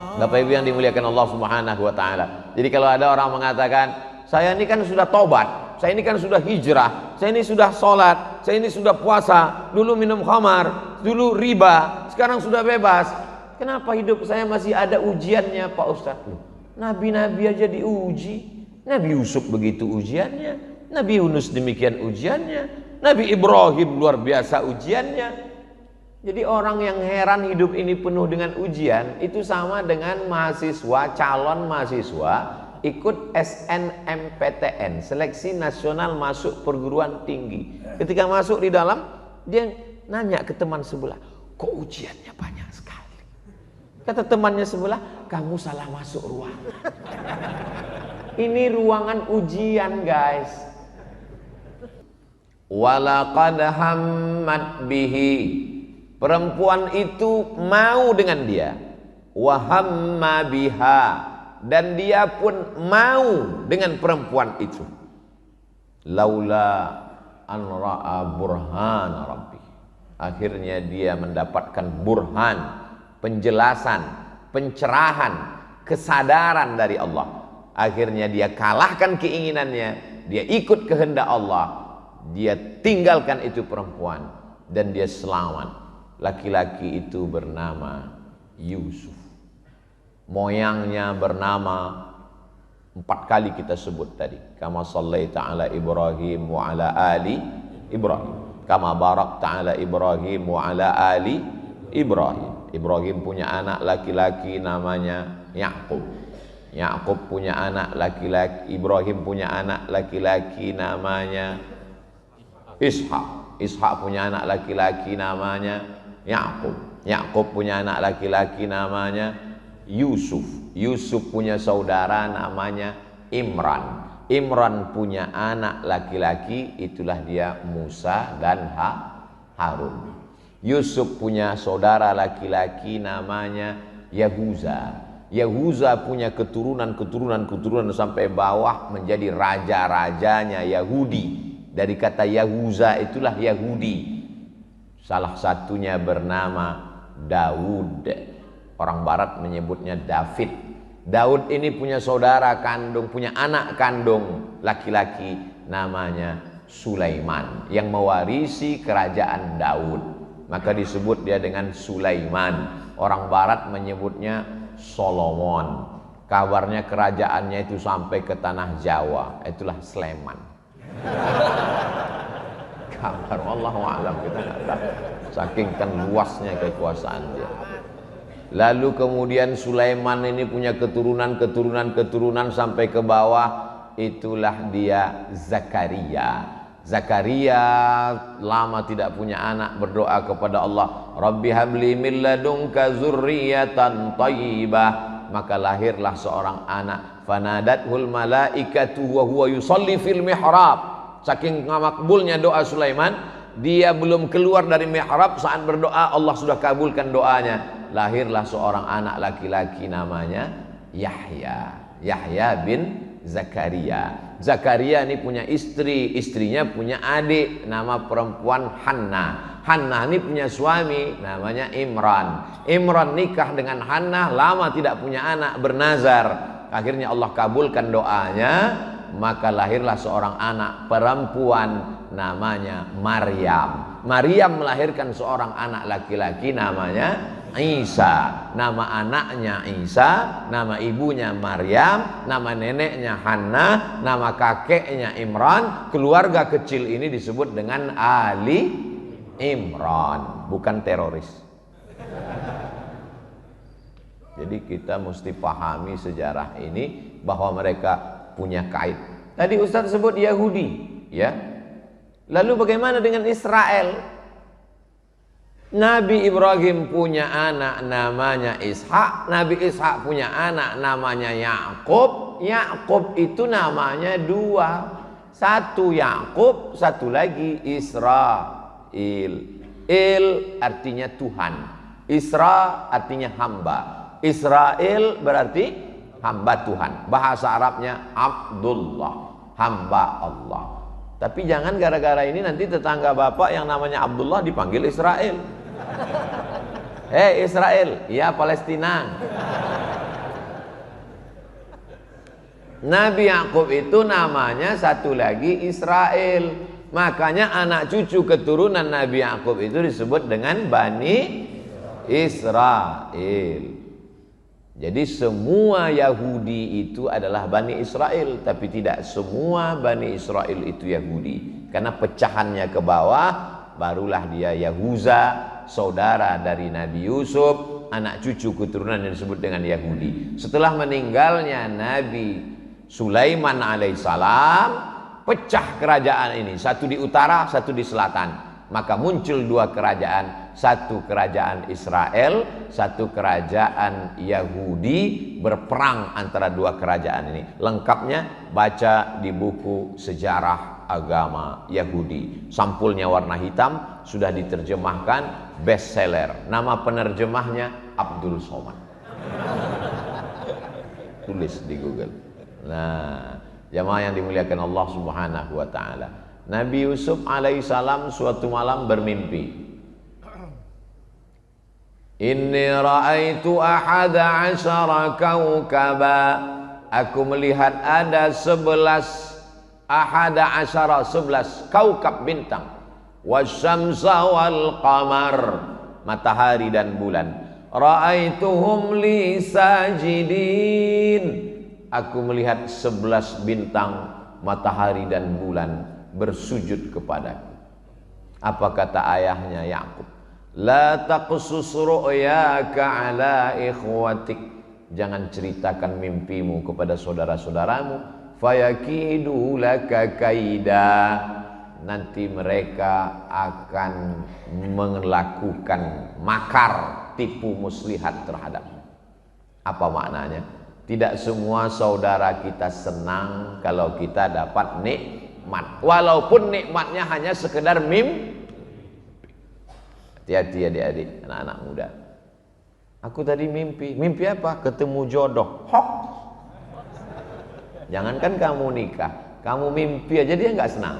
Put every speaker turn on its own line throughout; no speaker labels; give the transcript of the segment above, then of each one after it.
Bapak Ibu yang dimuliakan Allah Subhanahu wa taala. Jadi kalau ada orang mengatakan, saya ini kan sudah tobat, saya ini kan sudah hijrah, saya ini sudah sholat, saya ini sudah puasa, dulu minum khamar, dulu riba, sekarang sudah bebas. Kenapa hidup saya masih ada ujiannya Pak Ustadz? Nabi-nabi aja diuji. Nabi Yusuf begitu ujiannya, Nabi Yunus demikian ujiannya, Nabi Ibrahim luar biasa ujiannya. Jadi orang yang heran hidup ini penuh dengan ujian, itu sama dengan mahasiswa, calon mahasiswa ikut SNMPTN, Seleksi Nasional Masuk Perguruan Tinggi. Ketika masuk di dalam, dia nanya ke teman sebelah, kok ujiannya banyak sekali? Kata temannya sebelah, kamu salah masuk ruangan. Ini ruangan ujian, guys. Walaqad hammat bihi. Perempuan itu mau dengan dia. Wa hamma biha. Dan dia pun mau dengan perempuan itu. Laula an ra'a burhan rabbi. Akhirnya dia mendapatkan burhan, penjelasan, pencerahan, kesadaran dari Allah. Akhirnya dia kalahkan keinginannya, dia ikut kehendak Allah, dia tinggalkan itu perempuan dan dia selamat. Laki-laki itu bernama Yusuf. Moyangnya bernama 4 kali kita sebut tadi. Kama sallaita ala Ibrahim wa ala ali Ibrahim. Kama barakta ala Ibrahim wa ala ali Ibrahim. Ibrahim punya anak laki-laki namanya Yakub. Yakub punya anak laki-laki, Ibrahim punya anak laki-laki namanya Ishak. Ishak punya anak laki-laki namanya Yakub. Yakub punya anak laki-laki namanya Yusuf. Yusuf punya saudara namanya Imran. Imran punya anak laki-laki, itulah dia Musa dan Harun. Yusuf punya saudara laki-laki namanya Yahuza. Yahuza punya keturunan sampai bawah menjadi raja-rajanya Yahudi. Dari kata Yahuza itulah Yahudi. Salah satunya bernama Daud. Orang barat menyebutnya David. Daud ini punya saudara kandung, punya anak kandung laki-laki namanya Sulaiman, yang mewarisi kerajaan Daud. Maka disebut dia dengan Sulaiman. Orang barat menyebutnya Solomon. Kabarnya kerajaannya itu sampai ke tanah Jawa, itulah Sleman. Kabar Allahu a'lam, kita nggak tahu. Saking kan luasnya kekuasaan dia. Lalu kemudian Sulaiman ini punya keturunan sampai ke bawah, itulah dia Zakaria. Zakaria lama tidak punya anak, berdoa kepada Allah, Rabbi habli min ladunka zurriyatan thayyibah. Maka lahirlah seorang anak, fanadathul malaikatu wa huwa yusalli fil mihrab. Saking makbulnya doa Sulaiman, dia belum keluar dari mihrab, saat berdoa Allah sudah kabulkan doanya. Lahirlah seorang anak laki-laki namanya Yahya. Yahya bin Zakaria. Zakaria ini punya istri, istrinya punya adik, nama perempuan Hannah. Hannah ini punya suami, namanya Imran. Imran nikah dengan Hannah, lama tidak punya anak, bernazar. Akhirnya Allah kabulkan doanya, maka lahirlah seorang anak perempuan namanya Maryam. Maryam melahirkan seorang anak laki-laki namanya Isa. Nama anaknya Isa, nama ibunya Maryam, nama neneknya Hannah, nama kakeknya Imran. Keluarga kecil ini disebut dengan Ali Imran, bukan teroris. Jadi kita mesti pahami sejarah ini, bahwa mereka punya kait. Tadi Ustaz sebut Yahudi, ya. Lalu bagaimana dengan Israel? Nabi Ibrahim punya anak namanya Ishak, Nabi Ishak punya anak namanya Yakub. Yakub itu namanya 2. Satu Yakub, satu lagi Israel. Il artinya Tuhan, Isra artinya hamba. Israel berarti hamba Tuhan. Bahasa Arabnya Abdullah, hamba Allah. Tapi jangan gara-gara ini nanti tetangga bapak yang namanya Abdullah dipanggil Israel. Hei Israel, ya Palestina. Nabi Yakub itu namanya satu lagi Israel. Makanya anak cucu keturunan Nabi Yakub itu disebut dengan Bani Israel. Jadi semua Yahudi itu adalah Bani Israel, tapi tidak semua Bani Israel itu Yahudi. Karena pecahannya ke bawah, barulah dia Yahuza, saudara dari Nabi Yusuf, anak cucu keturunan yang disebut dengan Yahudi. Setelah meninggalnya Nabi Sulaiman alaihissalam, pecah kerajaan ini, satu di utara, satu di selatan. Maka muncul dua kerajaan, satu kerajaan Israel, satu kerajaan Yahudi, berperang antara dua kerajaan ini. Lengkapnya baca di buku sejarah agama Yahudi. Sampulnya warna hitam, sudah diterjemahkan, bestseller. Nama penerjemahnya Abdul Somad. Tulis di Google. Nah, jamaah yang dimuliakan Allah Subhanahu wa taala. Nabi Yusuf alaihissalam suatu malam bermimpi. Inni ra'aitu ahada asyara kaukaba. Aku melihat ada 11 ahada asyara, 11 kaukab bintang. Wasyamsa wal qamar, matahari dan bulan. Ra'aituhum li sajidin. Aku melihat 11 bintang, matahari dan bulan bersujud kepadaku. Apa kata ayahnya Yakub? La taqsus ru'yaka ala ikhwatik. Jangan ceritakan mimpimu kepada saudara-saudaramu. Fayakidu laka kaida. Nanti mereka akan melakukan makar, tipu muslihat terhadapmu. Apa maknanya? Tidak semua saudara kita senang kalau kita dapat nikmat, walaupun nikmatnya hanya sekedar mimpi. Hati-hati adik-adik, anak-anak muda. Aku tadi mimpi. Mimpi apa? Ketemu jodoh. Hok. Jangankan kamu nikah, kamu mimpi aja dia nggak senang.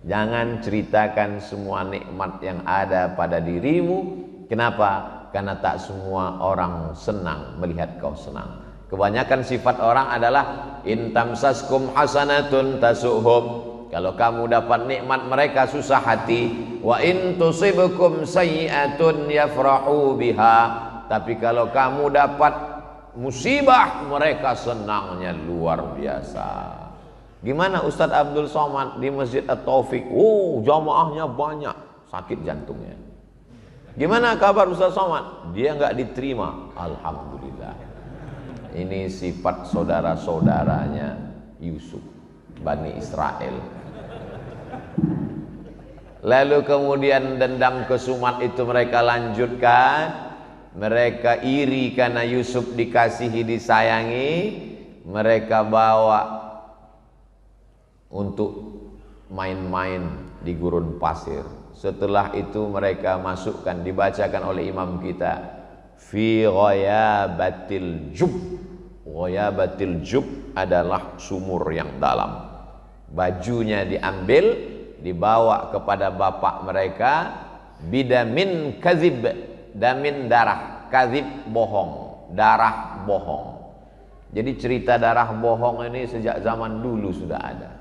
Jangan ceritakan semua nikmat yang ada pada dirimu. Kenapa? Karena tak semua orang senang melihat kau senang. Kebanyakan sifat orang adalah intamsaskum hasanatun tasuhum. Kalau kamu dapat nikmat mereka susah hati. Wa in tusibkum sayyi'atun yafrahu biha. Tapi kalau kamu dapat musibah mereka senangnya luar biasa. Gimana Ustadz Abdul Somad di Masjid At-Taufik? Oh, jamaahnya banyak, sakit jantungnya. Gimana kabar Ustaz Somad? Dia nggak diterima. Alhamdulillah. Ini sifat saudara-saudaranya Yusuf, Bani Israel. Lalu kemudian dendam kesumat itu mereka lanjutkan. Mereka iri karena Yusuf dikasihi, disayangi. Mereka bawa untuk main-main di gurun pasir. Setelah itu mereka masukkan, dibacakan oleh imam kita, fi ghayabatil jub. Ghayabatil jub adalah sumur yang dalam. Bajunya diambil, dibawa kepada bapak mereka, bidamin kazib. Damin darah, kazib bohong, darah bohong. Jadi cerita darah bohong ini sejak zaman dulu sudah ada.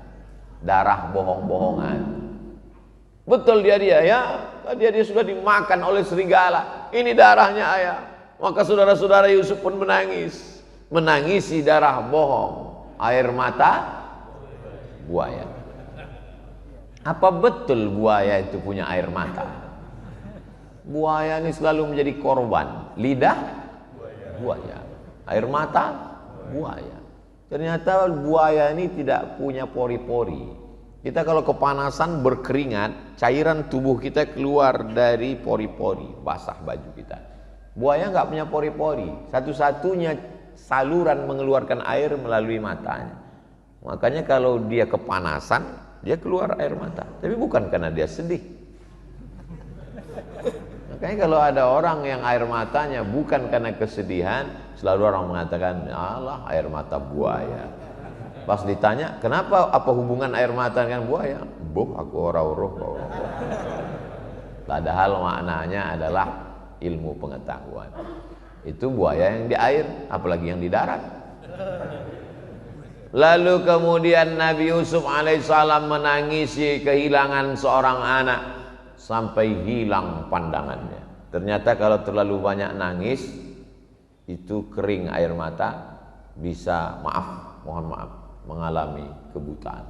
Darah bohong-bohongan. Betul dia ya, dia sudah dimakan oleh serigala. Ini darahnya ayah. Maka saudara-saudara Yusuf pun menangis, menangisi darah bohong, air mata buaya. Apa betul buaya itu punya air mata? Buaya ini selalu menjadi korban. Lidah buaya, air mata buaya. Ternyata buaya ini tidak punya pori-pori. Kita kalau kepanasan berkeringat, cairan tubuh kita keluar dari pori-pori, basah baju kita. Buaya nggak punya pori-pori, satu-satunya saluran mengeluarkan air melalui matanya. Makanya kalau dia kepanasan, dia keluar air mata. Tapi bukan karena dia sedih. Makanya kalau ada orang yang air matanya bukan karena kesedihan, selalu orang mengatakan, alah air mata buaya. Pas ditanya, kenapa, apa hubungan air mata dengan buaya? Boh, aku ora-uruh. Padahal maknanya adalah ilmu pengetahuan. Itu buaya yang di air, apalagi yang di darat. Lalu kemudian Nabi Yusuf alaihissalam menangisi kehilangan seorang anak sampai hilang pandangannya. Ternyata kalau terlalu banyak nangis itu kering air mata, bisa mohon maaf, mengalami kebutaan.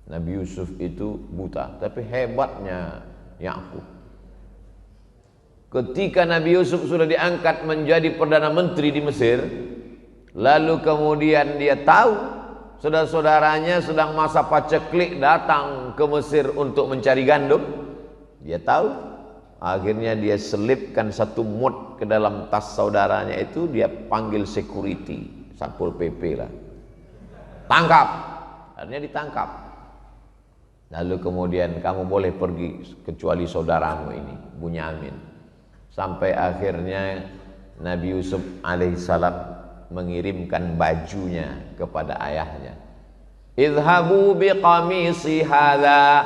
Nabi Yusuf itu buta, tapi hebatnya Yakub. Ketika Nabi Yusuf sudah diangkat menjadi Perdana Menteri di Mesir, lalu kemudian dia tahu saudara-saudaranya sedang masa paceklik datang ke Mesir untuk mencari gandum. Dia tahu, akhirnya dia selipkan satu mut ke dalam tas saudaranya itu, dia panggil security, Satpol PP lah. Tangkap, akhirnya ditangkap. Lalu kemudian kamu boleh pergi kecuali saudaramu ini, Bunyamin. Sampai akhirnya Nabi Yusuf alaihissalam mengirimkan bajunya kepada ayahnya. Idhabu biqamisi hadza,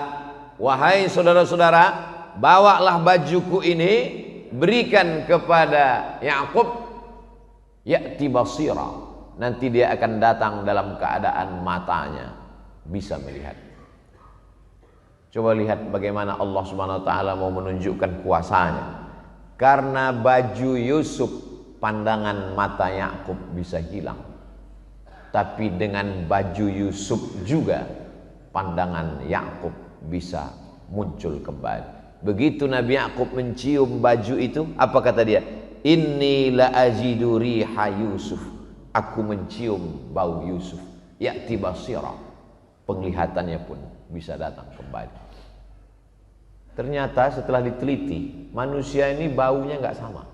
wahai saudara-saudara, bawalah bajuku ini, berikan kepada Yakub, ya'ti basira, nanti dia akan datang dalam keadaan matanya bisa melihat. Coba lihat bagaimana Allah Subhanahu wa taala mau menunjukkan kuasanya. Karena baju Yusuf, pandangan mata Yakub bisa hilang. Tapi dengan baju Yusuf juga pandangan Yakub bisa muncul kembali. Begitu Nabi Yakub mencium baju itu, apa kata dia? Inni la ajidu riha Yusuf. Aku mencium bau Yusuf. Ya'ti basira. Penglihatannya pun bisa datang kembali. Ternyata setelah diteliti, manusia ini baunya nggak sama.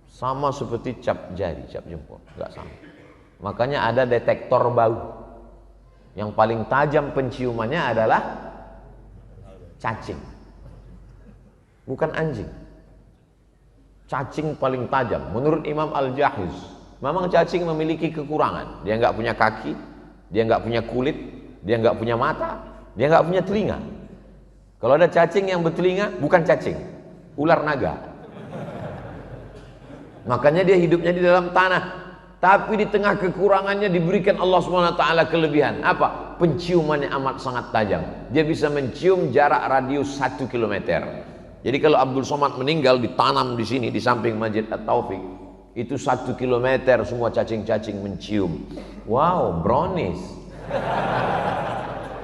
Sama seperti cap jari, cap jempol, nggak sama. Makanya ada detektor bau. Yang paling tajam penciumannya adalah cacing, bukan anjing. Cacing paling tajam. Menurut Imam Al-Jahiz, memang cacing memiliki kekurangan. Dia nggak punya kaki, dia nggak punya kulit, dia nggak punya mata, dia nggak punya telinga. Kalau ada cacing yang bertelinga, bukan cacing, ular naga. Makanya dia hidupnya di dalam tanah. Tapi di tengah kekurangannya diberikan Allah SWT kelebihan. Apa? Penciumannya amat sangat tajam. Dia bisa mencium jarak radius 1 km. Jadi kalau Abdul Somad meninggal, ditanam di sini di samping Masjid At-Taufik, itu 1 km semua cacing-cacing mencium. Wow, brownies.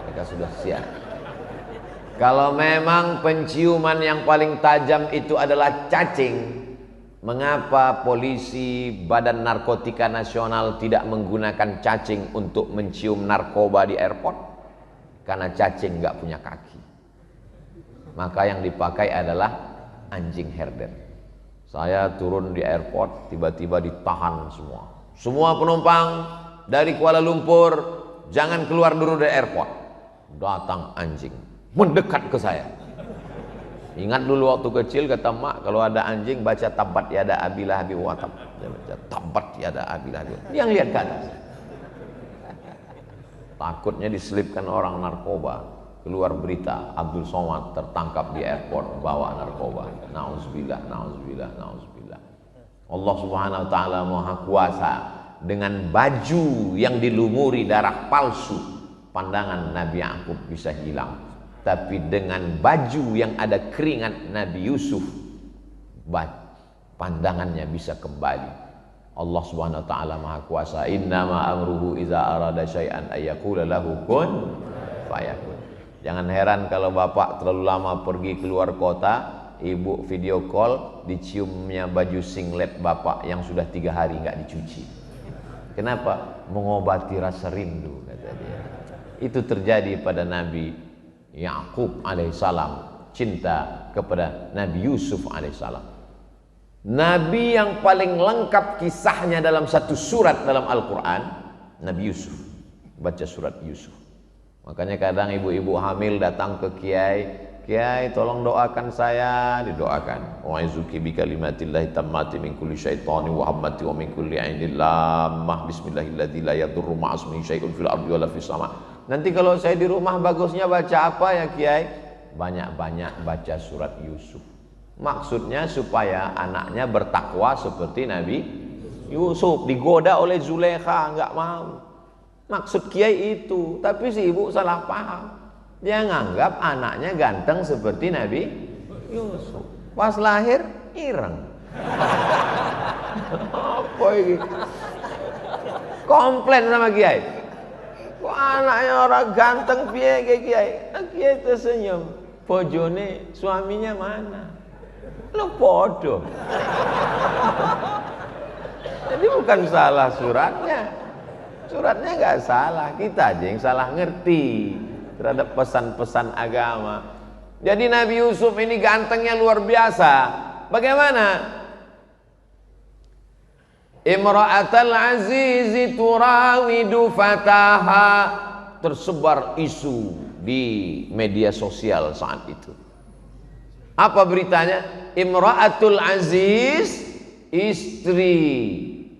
Mereka sudah siap. Kalau memang penciuman yang paling tajam itu adalah cacing, mengapa polisi Badan Narkotika Nasional tidak menggunakan cacing untuk mencium narkoba di airport? Karena cacing nggak punya kaki. Maka yang dipakai adalah anjing herder. Saya turun di airport, tiba-tiba ditahan semua. Semua penumpang dari Kuala Lumpur, jangan keluar dulu dari airport. Datang anjing, mendekat ke saya. Ingat dulu waktu kecil kata mak, kalau ada anjing baca tabat yada abi lahabi wa tab. Dia baca tabat yada abi lahabi. Yang lihat ke atas. Takutnya diselipkan orang narkoba. Keluar berita Abdul Somad tertangkap di airport bawa narkoba. Nauzubillah, nauzubillah, nauzubillah. Allah Subhanahu wa taala Maha Kuasa. Dengan baju yang dilumuri darah palsu, pandangan Nabi Yakub bisa hilang. Tapi dengan baju yang ada keringat Nabi Yusuf, pandangannya bisa kembali. Allah Subhanahu wa taala Maha Kuasa. Innama amruhu iza arada syai'an ayyaqula lahu kun fayakun. Jangan heran kalau bapak terlalu lama pergi keluar kota, ibu video call, diciumnya baju singlet bapak yang sudah 3 hari nggak dicuci. Kenapa? Mengobati rasa rindu, kata dia. Itu terjadi pada Nabi Yakub alaihissalam, cinta kepada Nabi Yusuf alaihissalam. Nabi yang paling lengkap kisahnya dalam satu surat dalam Al-Quran, Nabi Yusuf. Baca surat Yusuf. Makanya kadang ibu-ibu hamil datang ke kiai, kiai tolong doakan saya, didoakan. Wa'idzuki bikalimatillahi tammati min kulli syaitani wa hammati wa min kulli ainin lammah bismillahilladzi la yadurru ma'asmihi syai'un fil ardi wala fis sama. Nanti kalau saya di rumah bagusnya baca apa ya kiai? Banyak-banyak baca surat Yusuf. Maksudnya supaya anaknya bertakwa seperti Nabi Yusuf digoda oleh Zulaikha, nggak mau. Maksud kiai itu, tapi si ibu salah paham. Dia nganggap anaknya ganteng seperti Nabi Yusuf. Pas lahir ireng. Apa ini? Komplain sama kiai. Kok anaknya orang ganteng piye kiai? Kiai tersenyum. Bojone suaminya mana? Lo bodoh. Jadi bukan salah suratnya. Suratnya nggak salah, kita aja yang salah ngerti terhadap pesan-pesan agama. Jadi Nabi Yusuf ini gantengnya luar biasa. Bagaimana? Imra'atal azizi turawidu fataha. Tersebar isu di media sosial saat itu. Apa beritanya? Imra'atul aziz, istri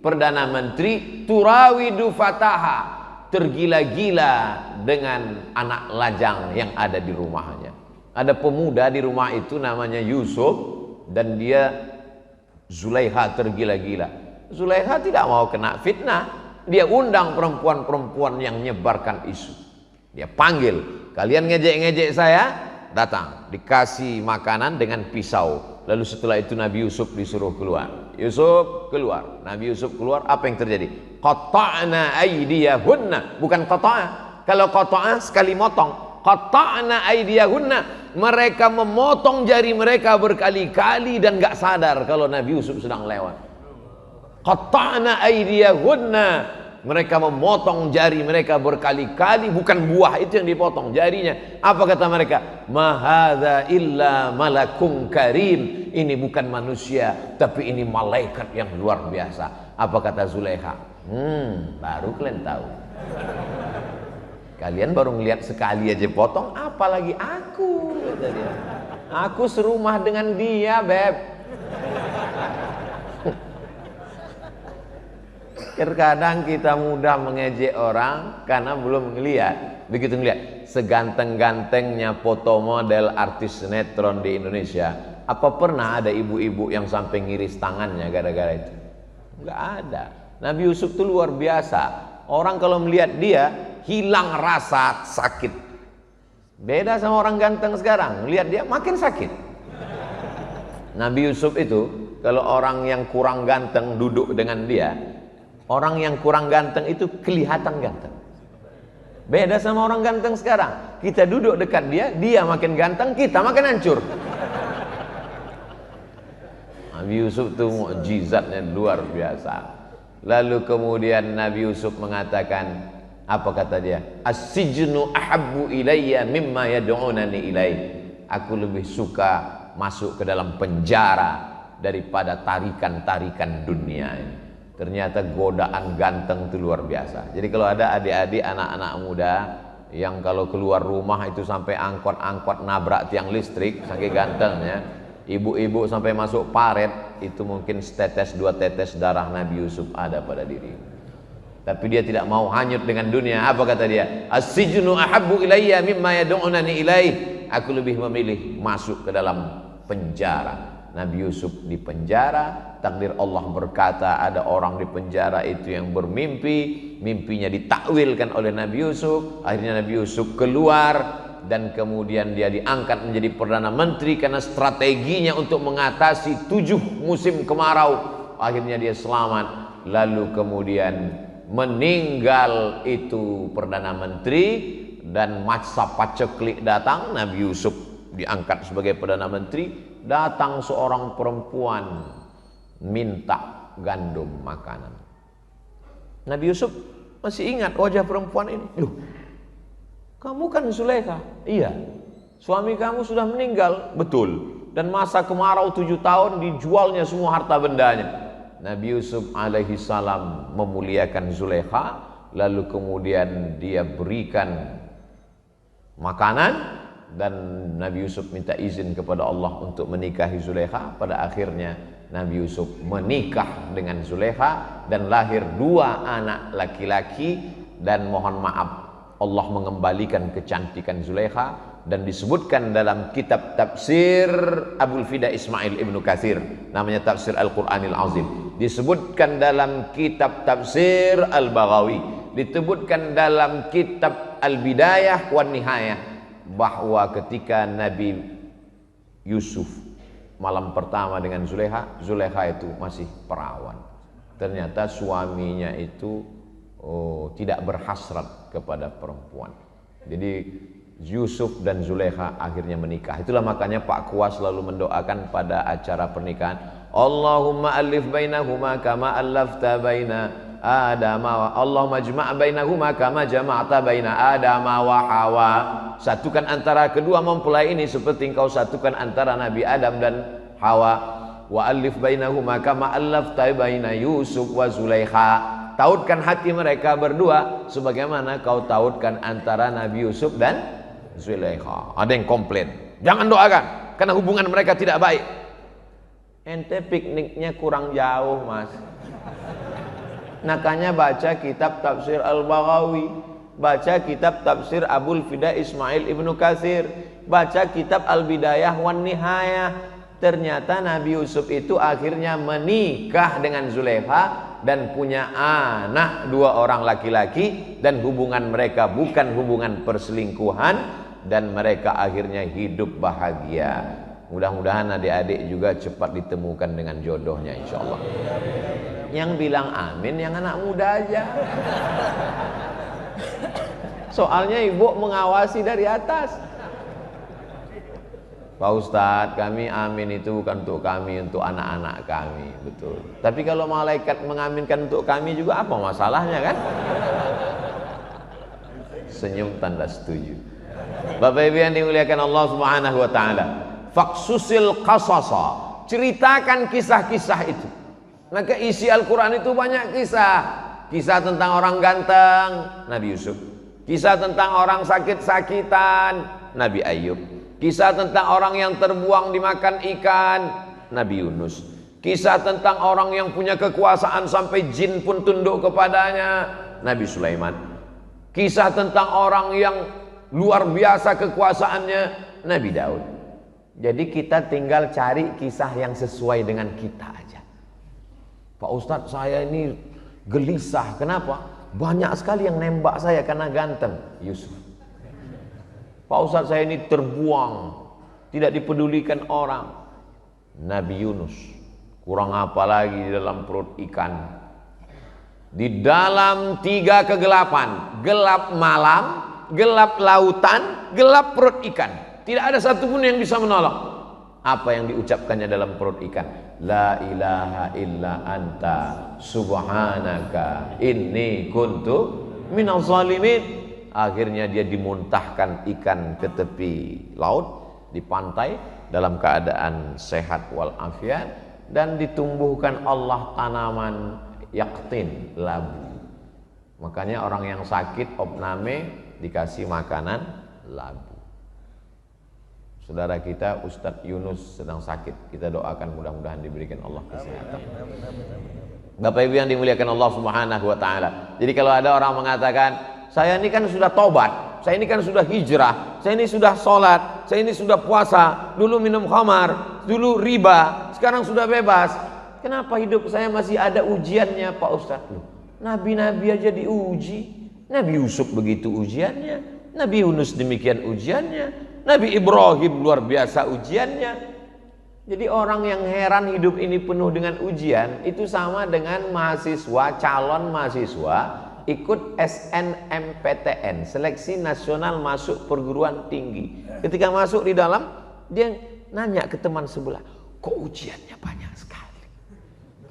Perdana Menteri, turawidu fataha, tergila-gila dengan anak lajang yang ada di rumahnya. Ada pemuda di rumah itu namanya Yusuf, dan dia Zulaikha tergila-gila. Zulaikha tidak mau kena fitnah. Dia undang perempuan-perempuan yang menyebarkan isu. Dia panggil, kalian ngejek-ngejek saya, datang, dikasih makanan dengan pisau. Lalu setelah itu Nabi Yusuf disuruh keluar. Yusuf keluar. Nabi Yusuf keluar, apa yang terjadi? Qata'na aydiyahunna, bukan qata'a. Kalau qata'a sekali motong. Qata'na aydiyahunna, mereka memotong jari mereka berkali-kali dan gak sadar kalau Nabi Yusuf sedang lewat. Qata'na aydiyahunna, mereka memotong jari mereka berkali-kali, bukan buah itu yang dipotong, jarinya. Apa kata mereka? Ma hadza illa malakun karim. Ini bukan manusia, tapi ini malaikat yang luar biasa. Apa kata Zulaikha? Baru kalian tahu. Kalian baru ngelihat sekali aja potong, apalagi aku, kata dia. Aku serumah dengan dia, Beb. Terkadang kita mudah mengejek orang karena belum ngelihat. Begitu ngelihat, seganteng-gantengnya foto model artis sinetron di Indonesia, apa pernah ada ibu-ibu yang sampai ngiris tangannya gara-gara itu? Enggak ada. Nabi Yusuf itu luar biasa. Orang kalau melihat dia hilang rasa sakit. Beda sama orang ganteng sekarang, melihat dia makin sakit. Nabi Yusuf itu kalau orang yang kurang ganteng duduk dengan dia, orang yang kurang ganteng itu kelihatan ganteng. Beda sama orang ganteng sekarang. Kita duduk dekat dia, dia makin ganteng, kita makin hancur. Nabi Yusuf itu mukjizatnya luar biasa. Lalu kemudian Nabi Yusuf mengatakan, apa kata dia? As-sijnu ahabbu ilayya mimma yad'unani ilaih. Aku lebih suka masuk ke dalam penjara daripada tarikan-tarikan dunia ini. Ternyata godaan ganteng itu luar biasa. Jadi kalau ada adik-adik anak-anak muda yang kalau keluar rumah itu sampai angkot-angkot nabrak tiang listrik saking gantengnya, ibu-ibu sampai masuk paret, itu mungkin setetes dua tetes darah Nabi Yusuf ada pada diri. Tapi dia tidak mau hanyut dengan dunia. Apa kata dia? As-sijnu ahabbu ilayya mimma yad'unani ilaih. Aku lebih memilih masuk ke dalam penjara. Nabi Yusuf di penjara, takdir Allah berkata ada orang di penjara itu yang bermimpi, mimpinya ditakwilkan oleh Nabi Yusuf. Akhirnya Nabi Yusuf keluar dan kemudian dia diangkat menjadi Perdana Menteri karena strateginya untuk mengatasi 7 musim kemarau. Akhirnya dia selamat. Lalu kemudian meninggal itu Perdana Menteri dan masa paceklik datang. Nabi Yusuf diangkat sebagai Perdana Menteri. Datang seorang perempuan minta gandum makanan. Nabi Yusuf masih ingat wajah perempuan ini. Loh, kamu kan Zulaikha? Iya. Suami kamu sudah meninggal? Betul. Dan masa kemarau 7 tahun dijualnya semua harta bendanya. Nabi Yusuf alaihi salam memuliakan Zulaikha, lalu kemudian dia berikan makanan. Dan Nabi Yusuf minta izin kepada Allah untuk menikahi Zulaikha. Pada akhirnya Nabi Yusuf menikah dengan Zulaikha dan lahir 2 anak laki-laki. Dan mohon maaf, Allah mengembalikan kecantikan Zulaikha. Dan disebutkan dalam kitab tafsir Abul Fida Ismail Ibnu Katsir, namanya Tafsir Al-Quranil Azim. disebutkan dalam kitab tafsir Al-Baghawi, disebutkan dalam kitab Al-Bidayah wan Nihayah, bahwa ketika Nabi Yusuf malam pertama dengan Zulekha itu masih perawan. Ternyata suaminya itu tidak berhasrat kepada perempuan. Jadi Yusuf dan Zulekha akhirnya menikah. Itulah makanya Pak Kuas selalu mendoakan pada acara pernikahan, Allahumma alif bainahuma kama allafta baina Adama wa Allahumma jma' bainahuma kama jama'ta baina Adama wa Hawa. Satukan antara kedua mempelai ini seperti engkau satukan antara Nabi Adam dan Hawa. Wa alif bainahuma kama allafta baina Yusuf wa Zulaikha. Tautkan hati mereka berdua sebagaimana kau tautkan antara Nabi Yusuf dan Zulaikha. Ada yang komplain, jangan doakan karena hubungan mereka tidak baik. Ente pikniknya kurang jauh, Mas. Makanya baca kitab tafsir Al-Baghawi, baca kitab tafsir Abul Fida Ismail Ibnu Katsir, baca kitab Al-Bidayah wan Nihayah. Ternyata Nabi Yusuf itu akhirnya menikah dengan Zulekha dan punya anak 2 orang laki-laki, dan hubungan mereka bukan hubungan perselingkuhan, dan mereka akhirnya hidup bahagia. Mudah-mudahan adik-adik juga cepat ditemukan dengan jodohnya insyaallah. Yang bilang amin yang anak muda aja. Soalnya ibu mengawasi dari atas. Pak Ustadz, kami amin itu bukan untuk kami, untuk anak-anak kami, betul. Tapi kalau malaikat mengaminkan untuk kami juga, apa masalahnya kan? Senyum tanda setuju. Bapak Ibu yang dimuliakan Allah Subhanahu wa taala, faqsusil qasasa, ceritakan kisah-kisah itu. Maka isi Al-Quran itu banyak kisah. Kisah tentang orang ganteng, Nabi Yusuf. Kisah tentang orang sakit-sakitan, Nabi Ayub. Kisah tentang orang yang terbuang dimakan ikan, Nabi Yunus. Kisah tentang orang yang punya kekuasaan sampai jin pun tunduk kepadanya, Nabi Sulaiman. Kisah tentang orang yang luar biasa kekuasaannya, Nabi Daud. Jadi kita tinggal cari kisah yang sesuai dengan kita aja. Pak Ustadz, saya ini gelisah. Kenapa? Banyak sekali yang nembak saya karena ganteng. Yusuf. Pak Ustadz, saya ini terbuang, tidak dipedulikan orang. Nabi Yunus. Kurang apa lagi di dalam perut ikan. Di dalam 3 kegelapan, gelap malam, gelap lautan, gelap perut ikan. Tidak ada satupun yang bisa menolong. Apa yang diucapkannya dalam perut ikan? La ilaha illa anta subhanaka inni kuntu minaz zalimin. Akhirnya dia dimuntahkan ikan ke tepi laut, di pantai, dalam keadaan sehat walafiat, dan ditumbuhkan Allah tanaman yaktin, labu. Makanya orang yang sakit opname dikasih makanan labu. Saudara kita Ustadz Yunus sedang sakit, kita doakan mudah-mudahan diberikan Allah kesehatan. Bapak Ibu yang dimuliakan Allah Subhanahu wa taala. Jadi kalau ada orang mengatakan, saya ini kan sudah tobat, saya ini kan sudah hijrah, saya ini sudah sholat, saya ini sudah puasa, dulu minum khamar, dulu riba, sekarang sudah bebas. Kenapa hidup saya masih ada ujiannya, Pak Ustadz? Nabi-nabi aja diuji. Nabi Yusuf begitu ujiannya, Nabi Yunus demikian ujiannya, Nabi Ibrahim luar biasa ujiannya. Jadi orang yang heran hidup ini penuh dengan ujian, itu sama dengan mahasiswa, calon mahasiswa ikut SNMPTN, Seleksi Nasional Masuk Perguruan Tinggi. Ketika masuk di dalam, dia nanya ke teman sebelah, kok ujiannya banyak sekali?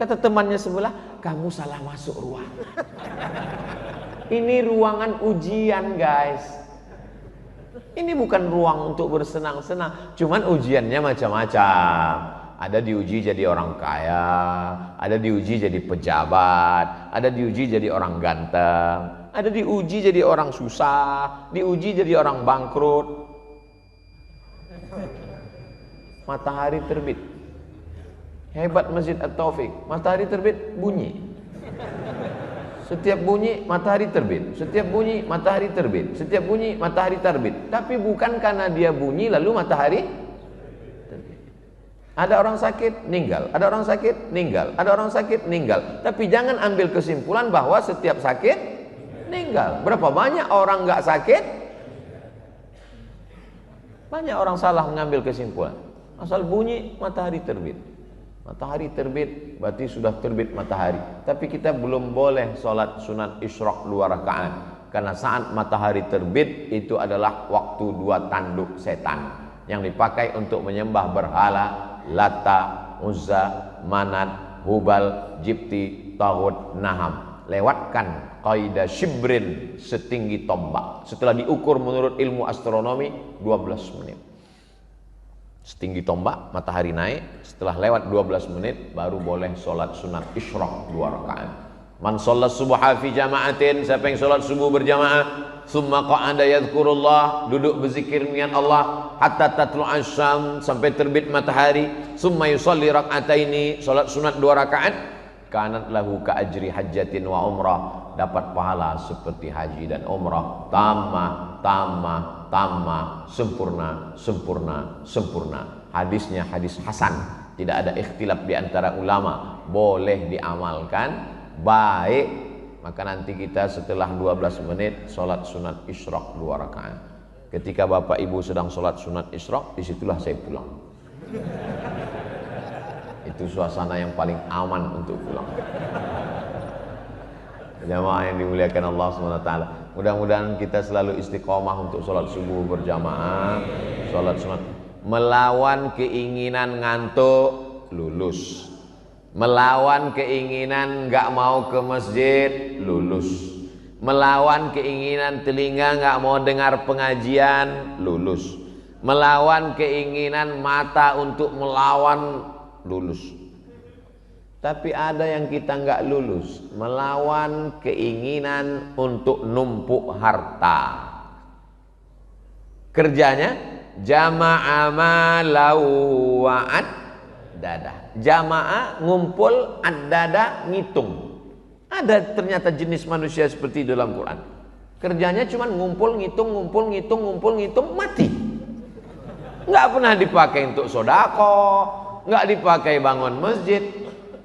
Kata temannya sebelah, kamu salah masuk ruangan. Ini ruangan ujian, guys. Ini bukan ruang untuk bersenang-senang. Cuman ujiannya macam-macam. Ada diuji jadi orang kaya, ada diuji jadi pejabat, ada diuji jadi orang ganteng, ada diuji jadi orang susah, diuji jadi orang bangkrut. Matahari terbit. Hebat Masjid At-Taufik. Matahari terbit, bunyi. Setiap bunyi matahari terbit, setiap bunyi matahari terbit, setiap bunyi matahari terbit. Tapi bukan karena dia bunyi lalu matahari terbit. Ada orang sakit, meninggal. Ada orang sakit, meninggal. Ada orang sakit, meninggal. Tapi jangan ambil kesimpulan bahwa setiap sakit meninggal. Berapa banyak orang nggak sakit? Banyak orang salah mengambil kesimpulan. Asal bunyi matahari terbit. Matahari terbit berarti sudah terbit matahari. Tapi kita belum boleh sholat sunat isyraq 2 rakaat. Karena saat matahari terbit itu adalah waktu 2 tanduk setan yang dipakai untuk menyembah berhala Lata, Uzza, Manat, Hubal, Jibti, Taghut, Naham. Lewatkan kaidah shibrin, setinggi tombak. Setelah diukur menurut ilmu astronomi 12 menit. Setinggi tombak, matahari naik. Setelah lewat 12 menit baru boleh sholat sunat isyraq 2 rakaat. Man sholat subuha fi jama'atin, siapa yang sholat subuh berjamaah, summa qa'ada yadhkurullah, duduk berzikir mengingat Allah, hatta tatlu'as syams, sampai terbit matahari, summa yusalli rak'ataini, sholat sunat 2 rakaat, kanat lahu ka ajri hajjatin wa umrah, dapat pahala seperti haji dan umrah, tamah, sempurna, sempurna, sempurna. Hadisnya hadis hasan, tidak ada ikhtilaf di antara ulama, boleh diamalkan, baik. Maka nanti kita setelah 12 menit sholat sunat isyraq 2 rakaat. Ketika bapak ibu sedang sholat sunat isyraq, disitulah saya pulang. Itu suasana yang paling aman untuk pulang. Jamaah yang dimuliakan Allah SWT, mudah-mudahan kita selalu istiqomah untuk sholat subuh berjamaah, sholat sunat. Melawan keinginan ngantuk, lulus. Melawan keinginan nggak mau ke masjid, lulus. Melawan keinginan telinga nggak mau dengar pengajian, lulus. Melawan keinginan mata untuk melawan, lulus. Tapi ada yang kita nggak lulus, melawan keinginan untuk numpuk harta. Kerjanya jama'a malau wa'ad dadah. Jamaah ngumpul, ad-dada ngitung. Ada ternyata jenis manusia seperti dalam Quran. Kerjanya cuma ngumpul, ngitung, mati. Nggak pernah dipakai untuk sodako, nggak dipakai bangun masjid.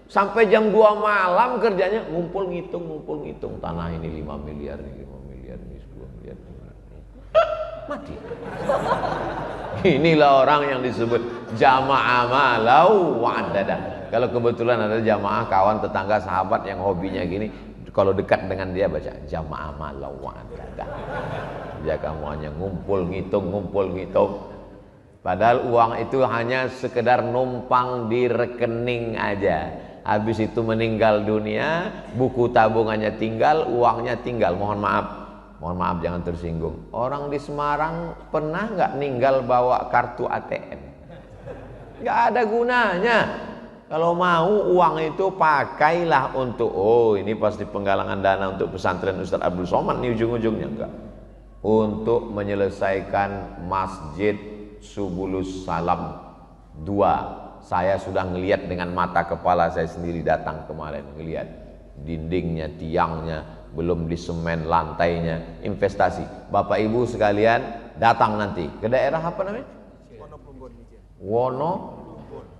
Sampai jam 2 malam kerjanya ngumpul, ngitung. Tanah ini 5 miliar, ini 5 miliar, ini 10 miliar. Mati. Inilah orang yang disebut jamaah malau wa'adada. Kalau kebetulan ada jamaah kawan, tetangga, sahabat yang hobinya gini, kalau dekat dengan dia baca jamaah malau wa'adada. Dia kamu hanya ngumpul ngitung. Padahal uang itu hanya sekedar numpang di rekening aja. Habis itu meninggal dunia, buku tabungannya tinggal, uangnya tinggal. Mohon maaf jangan tersinggung. Orang di Semarang pernah nggak ninggal bawa kartu ATM? Nggak ada gunanya. Kalau mau uang itu pakailah untuk, oh ini pasti penggalangan dana untuk pesantren Ustaz Abdul Somad nih ujung-ujungnya. Enggak. Untuk menyelesaikan Masjid Subulus Salam 2. Saya sudah ngelihat dengan mata kepala saya sendiri, datang kemarin ngelihat dindingnya, tiangnya, belum disemen lantainya, investasi. Bapak ibu sekalian datang nanti ke daerah apa namanya? Wono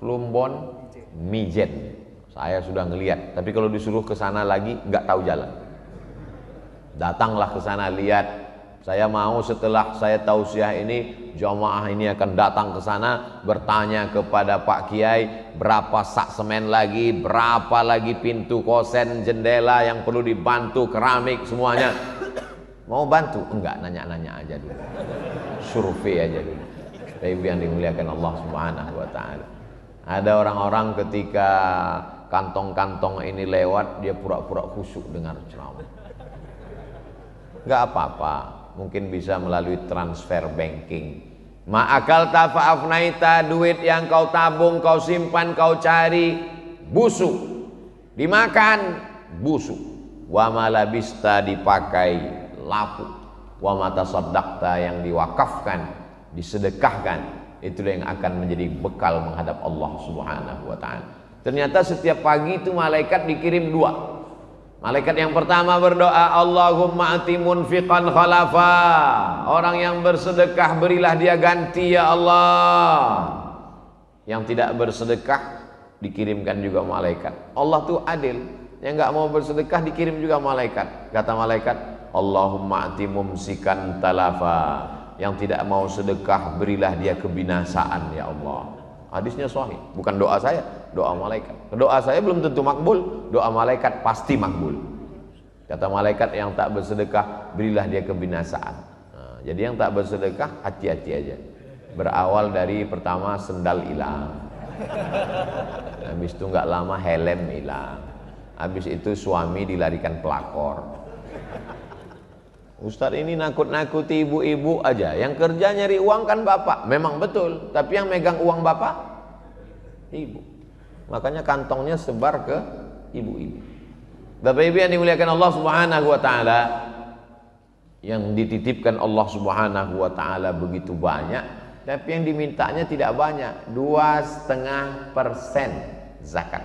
Plumbon Mijen. Saya sudah ngelihat, tapi kalau disuruh ke sana lagi nggak tahu jalan. Datanglah ke sana, lihat. Saya mau setelah saya tausiah ini, jamaah ini akan datang ke sana, bertanya kepada Pak Kiai berapa sak semen lagi, berapa lagi pintu kosen, jendela yang perlu dibantu, keramik semuanya. Mau bantu? Enggak, nanya-nanya aja dulu, survei aja dulu. Ibu yang dimuliakan Allah Subhanahu wa Ta'ala, ada orang-orang ketika kantong-kantong ini lewat, dia pura-pura khusyuk dengar ceramah. Enggak apa-apa, mungkin bisa melalui transfer banking. Ma'akal tafa'afnaita, duit yang kau tabung, kau simpan, kau cari, busuk, dimakan, busuk. Wa malabista, dipakai, lapuk. Wa matasaddaqta, yang diwakafkan, disedekahkan, itulah yang akan menjadi bekal menghadap Allah Subhanahu wa Ta'ala. Ternyata setiap pagi itu malaikat dikirim 2. Malaikat yang pertama berdoa, Allahumma ati munfiqan khalafa. Orang yang bersedekah berilah dia ganti ya Allah. Yang tidak bersedekah dikirimkan juga malaikat. Allah tuh adil. Yang nggak mau bersedekah dikirim juga malaikat. Kata malaikat, Allahumma ati mumsikan talafa. Yang tidak mau sedekah berilah dia kebinasaan ya Allah. Hadisnya sahih, bukan doa saya, doa malaikat. Doa saya belum tentu makbul, doa malaikat pasti makbul. Kata malaikat, yang tak bersedekah berilah dia kebinasaan. Nah, jadi yang tak bersedekah hati-hati aja. Berawal dari pertama sendal hilang, habis itu nggak lama helm hilang, habis itu suami dilarikan pelakor. Ustadz ini nakut-nakuti ibu-ibu aja, yang kerja nyari uang kan bapak, memang betul, tapi yang megang uang bapak ibu, makanya kantongnya sebar ke ibu-ibu. Bapak ibu yang dimuliakan Allah subhanahu wa ta'ala, yang dititipkan Allah subhanahu wa ta'ala begitu banyak, tapi yang dimintanya tidak banyak, 2,5% zakat.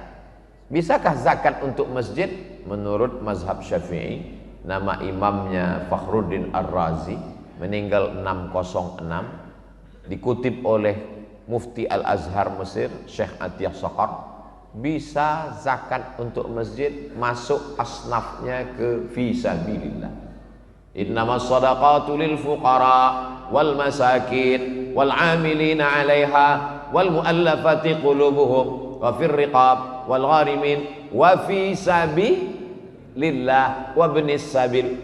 Bisakah zakat untuk masjid? Menurut mazhab Syafi'i, nama imamnya Fakhruddin Ar-Razi, meninggal 606, dikutip oleh Mufti Al-Azhar Mesir, Syekh Atiyah Saqar, bisa zakat untuk masjid masuk asnafnya ke fisabilillah. Innamas shadaqatu lil fuqara wal masakin wal amilina 'alaiha wal muallafati qulubuhum wa fir riqab wal gharimin wa fi sabilillah wa ibnis sabil.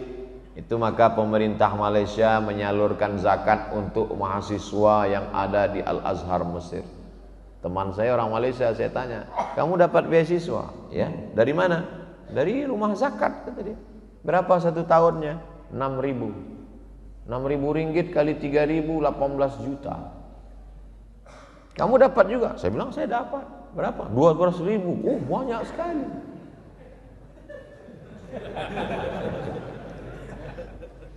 Itu maka pemerintah Malaysia menyalurkan zakat untuk mahasiswa yang ada di Al-Azhar Mesir. Teman saya orang Malaysia, saya tanya, kamu dapat beasiswa? Ya, dari mana? Dari rumah zakat, kata dia. Berapa satu tahunnya? 6.000. 6.000 ringgit kali 3.000, 18 juta. Kamu dapat juga? Saya bilang saya dapat. Berapa? 12.000. Oh, banyak sekali.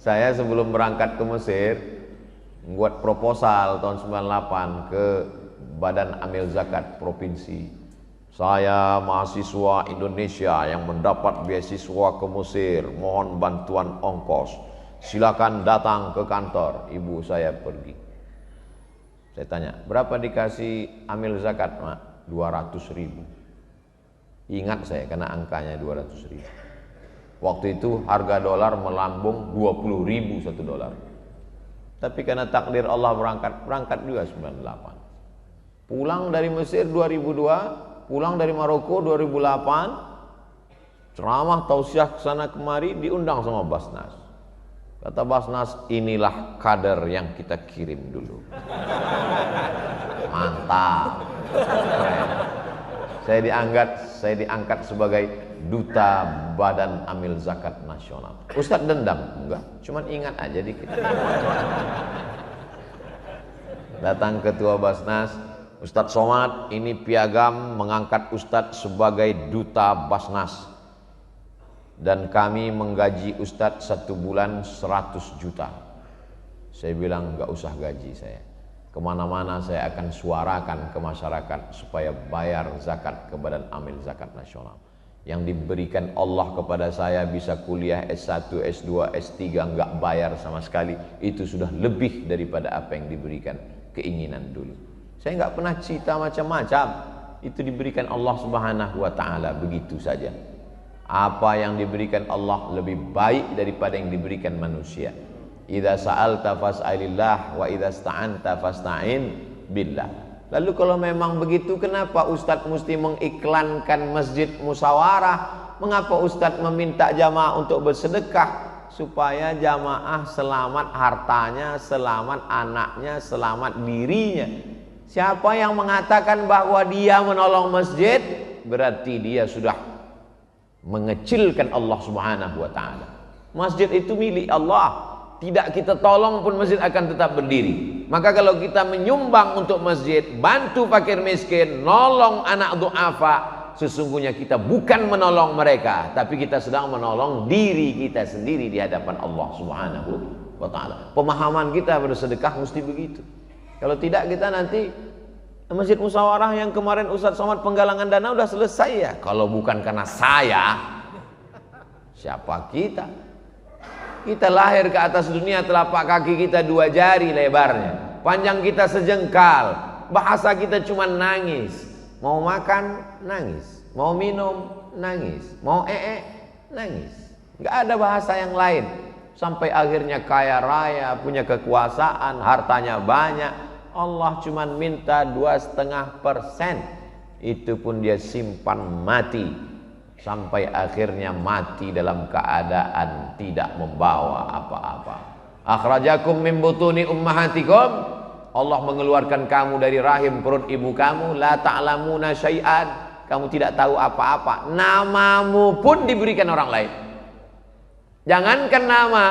Saya sebelum berangkat ke Mesir membuat proposal tahun 98 ke Badan Amil Zakat Provinsi. Saya mahasiswa Indonesia yang mendapat beasiswa ke Mesir, mohon bantuan ongkos. Silakan datang ke kantor. Ibu saya pergi. Saya tanya, berapa dikasih amil zakat, Mak? 200.000. Ingat saya karena angkanya 200.000. Waktu itu harga dolar melambung 20.000 satu dolar. Tapi karena takdir Allah berangkat juga 98. Pulang dari Mesir 2002, pulang dari Maroko 2008, ceramah tausiah kesana kemari, diundang sama Basnas. Kata Basnas, inilah kader yang kita kirim dulu. Mantap. Saya diangkat sebagai duta Badan Amil Zakat Nasional. Ustadz dendam? Enggak, cuman ingat aja dikit. Datang ketua Basnas, Ustadz Somad, ini piagam mengangkat Ustadz sebagai duta Basnas. Dan kami menggaji Ustadz 1 bulan 100 juta. Saya bilang enggak usah gaji saya. Kemana-mana saya akan suarakan ke masyarakat supaya bayar zakat ke Badan Amil Zakat Nasional. Yang diberikan Allah kepada saya bisa kuliah S1, S2, S3 enggak bayar sama sekali. Itu sudah lebih daripada apa yang diberikan keinginan dulu. Saya enggak pernah cita macam-macam. Itu diberikan Allah Subhanahu wa taala begitu saja. Apa yang diberikan Allah lebih baik daripada yang diberikan manusia. Idza sa'alta fas'alillah wa idza sta'anta fasta'in billah. Lalu kalau memang begitu, kenapa Ustadz mesti mengiklankan masjid musyawarah? Mengapa Ustadz meminta jamaah untuk bersedekah? Supaya jamaah selamat hartanya, selamat anaknya, selamat dirinya. Siapa yang mengatakan bahwa dia menolong masjid, berarti dia sudah mengecilkan Allah Subhanahu wa ta'ala. Masjid itu milik Allah. Tidak kita tolong pun masjid akan tetap berdiri. Maka kalau kita menyumbang untuk masjid, bantu fakir miskin, nolong anak du'afa, sesungguhnya kita bukan menolong mereka, tapi kita sedang menolong diri kita sendiri di hadapan Allah Subhanahu wa ta'ala. Pemahaman kita bersedekah mesti begitu. Kalau tidak, kita nanti masjid musyawarah yang kemarin Ustadz Somad penggalangan dana udah selesai ya. Kalau bukan karena saya, siapa kita? Kita lahir ke atas dunia, telapak kaki kita 2 jari lebarnya, panjang kita sejengkal, Bahasa kita cuma nangis. Mau makan, nangis. Mau minum, nangis. Mau nangis. Nggak ada bahasa yang lain. Sampai akhirnya kaya raya, punya kekuasaan, hartanya banyak. Allah cuma minta 2,5%. Itu pun dia simpan mati. Sampai akhirnya mati dalam keadaan tidak membawa apa-apa. Akhrajakum min butuni ummahatikum. Allah mengeluarkan kamu dari rahim perut ibu kamu. La ta'lamuna syai'an. Kamu tidak tahu apa-apa. Namamu pun diberikan orang lain. Jangankan nama,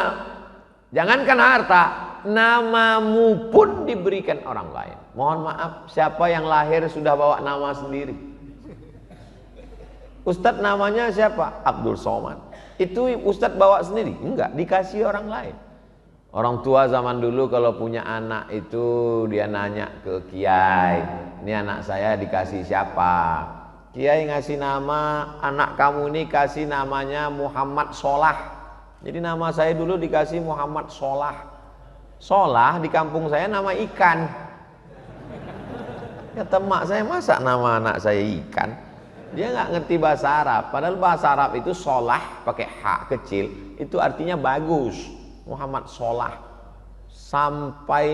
jangankan harta, namamu pun diberikan orang lain. Mohon maaf, siapa yang lahir sudah bawa nama sendiri? Ustadz namanya siapa? Abdul Somad. Itu Ustadz bawa sendiri? Enggak, dikasih orang lain. Orang tua zaman dulu kalau punya anak itu dia nanya ke kiai, ini anak saya dikasih siapa? Kiai ngasih nama, anak kamu ini kasih namanya Muhammad Solah. Jadi nama saya dulu dikasih Muhammad Solah. Solah di kampung saya nama ikan. Kata mak saya, masa nama anak saya ikan? Dia nggak ngerti bahasa Arab. Padahal bahasa Arab itu solah pakai h kecil, itu artinya bagus. Muhammad Solah. Sampai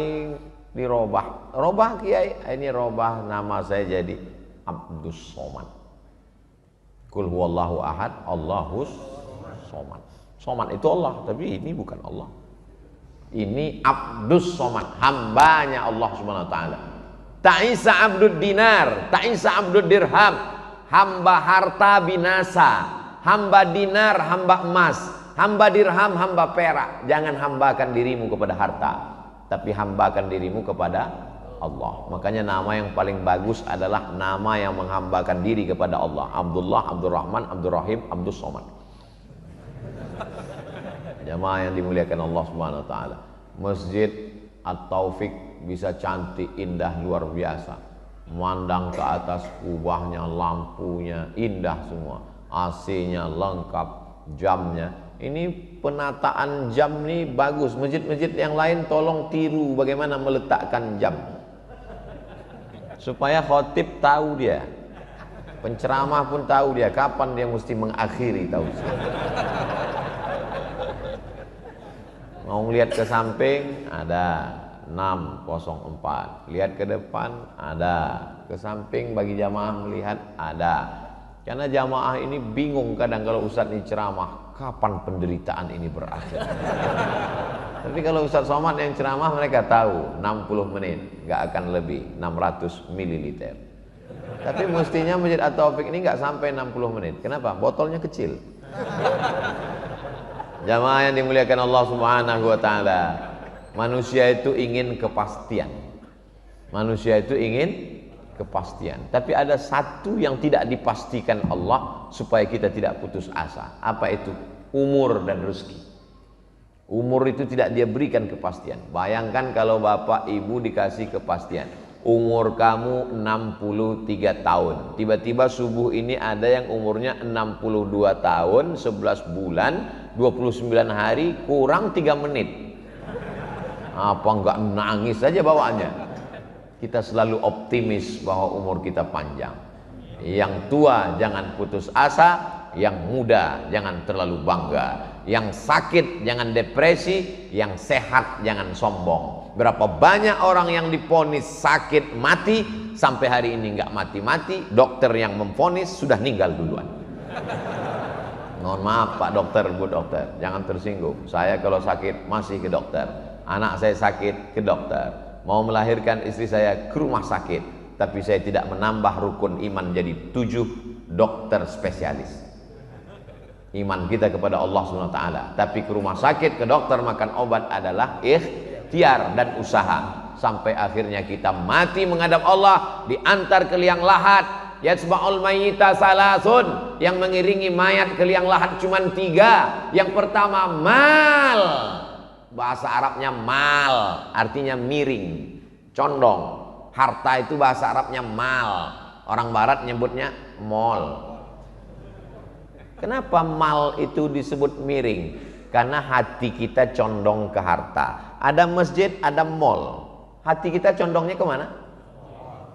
dirobah. Robah kiai, ini robah nama saya jadi Abdus Somad. Kul huwallahu ahad, Allahus Somad. Somad itu Allah, tapi ini bukan Allah. Ini Abdus Somad, hambanya Allah Subhanahu wa taala. Ta'isa abdud dinar, ta'isa abdud dirham. Hamba harta binasa, hamba dinar, hamba emas, hamba dirham, hamba perak. Jangan hambakan dirimu kepada harta, tapi hambakan dirimu kepada Allah. Makanya nama yang paling bagus adalah nama yang menghambakan diri kepada Allah. Abdullah, Abdurrahman, Abdurrahim, Abdus Somad. Jamaah yang dimuliakan Allah Subhanahu wa taala. Masjid At-Taufik bisa cantik, indah, luar biasa. Memandang ke atas, kubahnya, lampunya indah semua. AC-nya lengkap, jamnya. Ini penataan jam nih bagus. Masjid-masjid yang lain tolong tiru bagaimana meletakkan jam. Supaya khotib tahu dia. Penceramah pun tahu dia kapan dia mesti mengakhiri, tahu. Mau lihat ke samping ada 604, lihat ke depan ada, ke samping bagi jamaah melihat ada. Karena jamaah ini bingung kadang kalau Ustadz ini ceramah, kapan penderitaan ini berakhir. Tapi kalau Ustadz Somad yang ceramah mereka tahu 60 menit, nggak akan lebih 600 ml. Tapi mestinya Masjid At-Taufik ini nggak sampai 60 menit. Kenapa? Botolnya kecil. Jamaah yang dimuliakan Allah Subhanahu wa taala. Manusia itu ingin kepastian. Manusia itu ingin kepastian. Tapi ada satu yang tidak dipastikan Allah supaya kita tidak putus asa. Apa itu? Umur dan rezeki. Umur itu tidak dia berikan kepastian. Bayangkan kalau bapak ibu dikasih kepastian. Umur kamu 63 tahun. Tiba-tiba subuh ini ada yang umurnya 62 tahun, 11 bulan, 29 hari, kurang 3 menit. Apa enggak nangis saja bawaannya? Kita selalu optimis bahwa umur kita panjang. Yang tua jangan putus asa, yang muda jangan terlalu bangga, yang sakit jangan depresi, yang sehat jangan sombong. Berapa banyak orang yang divonis sakit mati sampai hari ini nggak mati-mati, dokter yang memvonis sudah meninggal duluan. Mohon maaf Pak Dokter, Bu Dokter, jangan tersinggung. Saya kalau sakit masih ke dokter. Anak saya sakit ke dokter. Mau melahirkan istri saya ke rumah sakit. Tapi saya tidak menambah rukun iman jadi 7 dokter spesialis. Iman kita kepada Allah SWT. Tapi ke rumah sakit, ke dokter makan obat adalah ikhtiar dan usaha. Sampai akhirnya kita mati menghadap Allah, diantar ke liang lahat. Yatsba'ul mayyita salasun, yang mengiringi mayat ke liang lahat cuma 3. Yang pertama mal, bahasa Arabnya mal, artinya miring, condong. Harta itu bahasa Arabnya mal, orang Barat nyebutnya mall. Kenapa mal itu disebut miring? Karena hati kita condong ke harta. Ada masjid, ada mall. Hati kita condongnya kemana?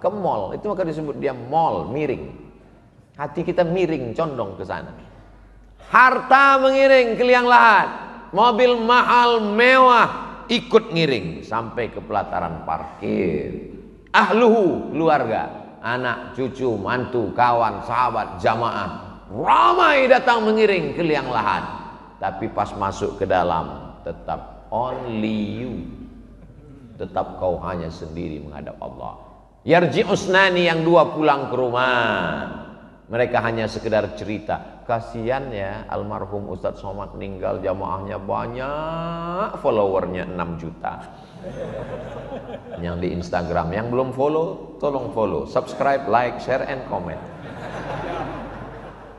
ke mall, itu maka disebut dia mall, miring. Hati kita miring, condong ke sana. Harta mengiring ke liang lahat, mobil mahal mewah ikut ngiring sampai ke pelataran parkir. Ahluhu, keluarga, anak, cucu, mantu, kawan, sahabat, jamaah ramai datang mengiring ke liang lahat. Tapi pas masuk ke dalam tetap only you, tetap kau hanya sendiri menghadap Allah. Yarji'usnani, yang dua pulang ke rumah. Mereka hanya sekedar cerita, kasihan ya almarhum Ustadz Somad meninggal, jamaahnya banyak, followernya 6 juta. Yang di Instagram, yang belum follow, tolong follow, subscribe, like, share, and comment.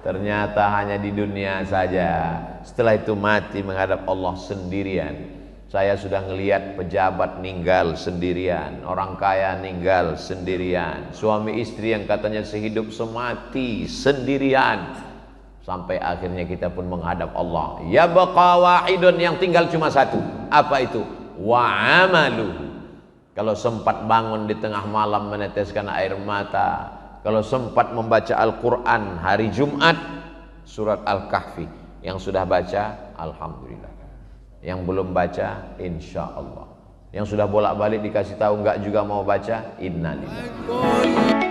Ternyata hanya di dunia saja. Setelah itu mati menghadap Allah sendirian. Saya sudah ngelihat pejabat ninggal sendirian, orang kaya ninggal sendirian, suami istri yang katanya sehidup semati sendirian. Sampai akhirnya kita pun menghadap Allah. Ya baqa wahidun, yang tinggal cuma satu. Apa itu? Wa amaluhu. Kalau sempat bangun di tengah malam meneteskan air mata, kalau sempat membaca Al-Quran hari Jumat, surat Al-Kahfi, yang sudah baca, alhamdulillah. Yang belum baca, insya Allah. Yang sudah bolak-balik dikasih tahu enggak juga mau baca, innalillahi.